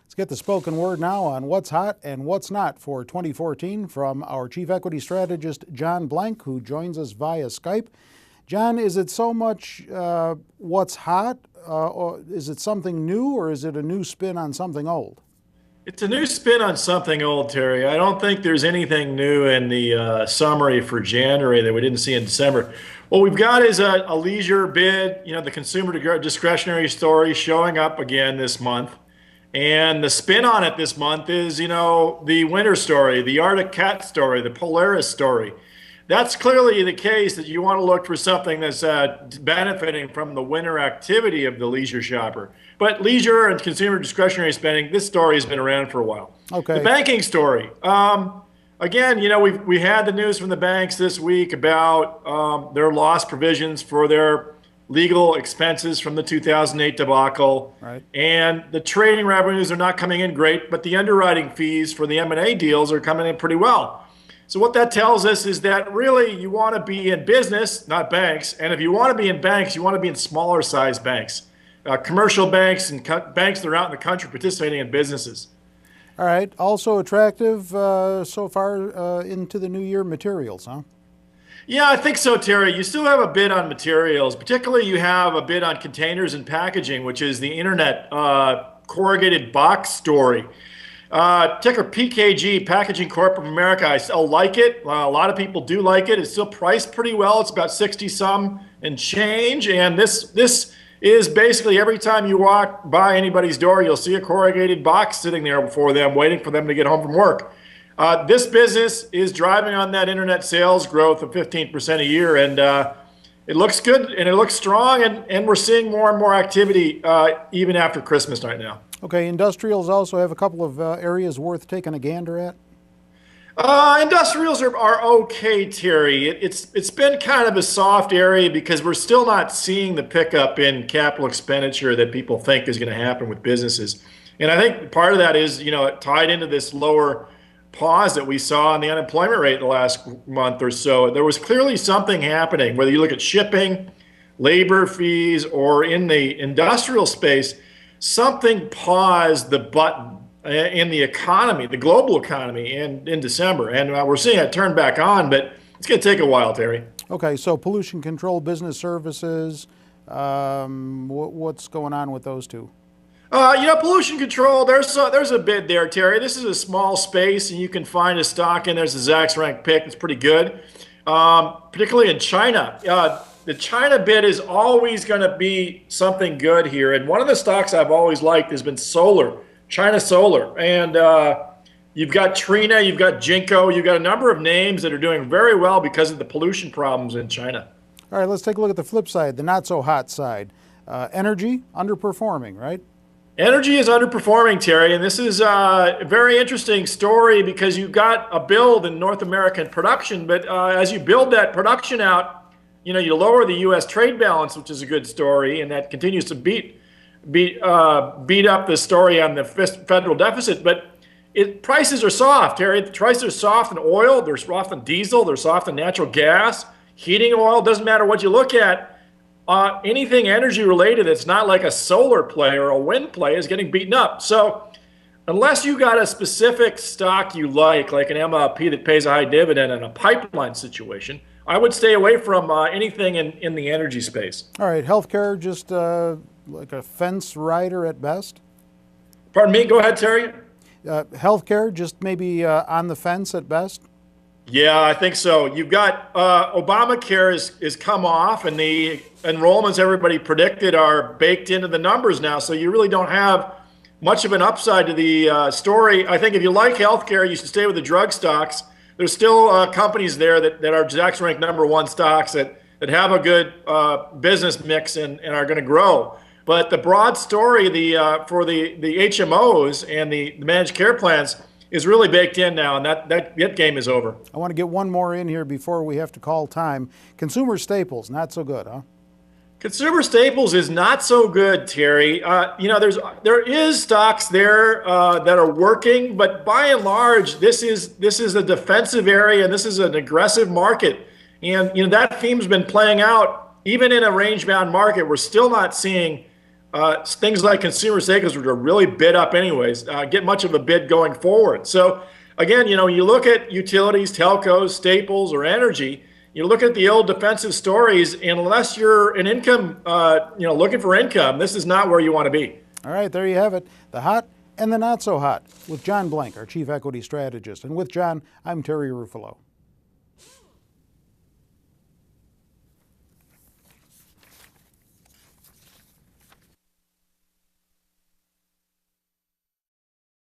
Let's get the spoken word now on what's hot and what's not for 2014 from our Chief Equity Strategist, John Blank, who joins us via Skype. John, is it so much what's hot, or is it something new, or is it a new spin on something old? It's a new spin on something old, Terry. I don't think there's anything new in the summary for January that we didn't see in December. What we've got is a leisure bid, the consumer discretionary story showing up again this month. And the spin on it this month is, the winter story, the Arctic cat story, the Polaris story. That's clearly the case that you want to look for something that's benefiting from the winter activity of the leisure shopper. But leisure and consumer discretionary spending, this story has been around for a while. Okay. The banking story. Again, we had the news from the banks this week about their loss provisions for their legal expenses from the 2008 debacle. Right. And the trading revenues are not coming in great, but the underwriting fees for the M&A deals are coming in pretty well. So what that tells us is that really you want to be in business, not banks. And if you want to be in banks, you want to be in smaller size banks, commercial banks and banks that are out in the country participating in businesses. All right. Also attractive so far into the new year, materials, huh? Yeah, I think so, Terry. You still have a bid on materials. Particularly, you have a bid on containers and packaging, which is the internet corrugated box story. Ticker PKG, Packaging Corp of America. I still like it. A lot of people do like it. It's still priced pretty well. It's about 60 some and change. And this is basically every time you walk by anybody's door, you'll see a corrugated box sitting there before them, waiting for them to get home from work. This business is driving on that internet sales growth of 15% a year, and it looks good and it looks strong, and we're seeing more and more activity even after Christmas right now. Okay, industrials also have a couple of areas worth taking a gander at. Industrials are okay, Terry. It's been kind of a soft area because we're still not seeing the pickup in capital expenditure that people think is going to happen with businesses. And I think part of that is, tied into this lower pause that we saw on the unemployment rate the last month or so. There was clearly something happening, whether you look at shipping, labor fees, or in the industrial space, something paused the button in the economy, the global economy in December. And we're seeing it turn back on, but it's going to take a while, Terry. Okay, so pollution control, business services, what's going on with those two? Pollution control, there's a bid there, Terry. This is a small space, and you can find a stock in. There's a Zacks rank pick. It's pretty good, particularly in China. The China bid is always going to be something good here. And one of the stocks I've always liked has been solar, China Solar. And you've got Trina, you've got Jinko, you've got a number of names that are doing very well because of the pollution problems in China. All right, let's take a look at the flip side, the not so hot side. Energy, underperforming, right? Energy is underperforming, Terry, and this is a very interesting story because you've got a build in North American production, but as you build that production out, you lower the U.S. trade balance, which is a good story, and that continues to beat up the story on the federal deficit. But prices are soft, Terry. The prices are soft in oil, they're soft in diesel, they're soft in natural gas, heating oil. Doesn't matter what you look at. Anything energy related that's not like a solar play or a wind play is getting beaten up. So unless you got a specific stock you like an MLP that pays a high dividend in a pipeline situation, I would stay away from anything in the energy space. All right, healthcare, just like a fence rider at best? Pardon me, go ahead, Terry. Healthcare, just maybe on the fence at best? Yeah, I think so. You've got Obamacare is come off, and the enrollments everybody predicted are baked into the numbers now. So you really don't have much of an upside to the story. I think if you like healthcare, you should stay with the drug stocks. There's still companies there that are Zacks ranked #1 stocks that have a good business mix and are going to grow. But the broad story, for the HMOs and the managed care plans is really baked in now, and that game is over. I want to get one more in here before we have to call time. Consumer staples, not so good, huh? Consumer staples is not so good, Terry. There is stocks there that are working, but by and large, this is a defensive area, and this is an aggressive market. And that theme's been playing out even in a range-bound market. We're still not seeing things like consumer staples, which are really bid up anyways, get much of a bid going forward. So again, you look at utilities, telcos, staples, or energy. You look at the old defensive stories, and unless you're an income, looking for income, this is not where you want to be. All right, there you have it. The hot and the not so hot with John Blank, our Chief Equity Strategist. And with John, I'm Terry Ruffalo.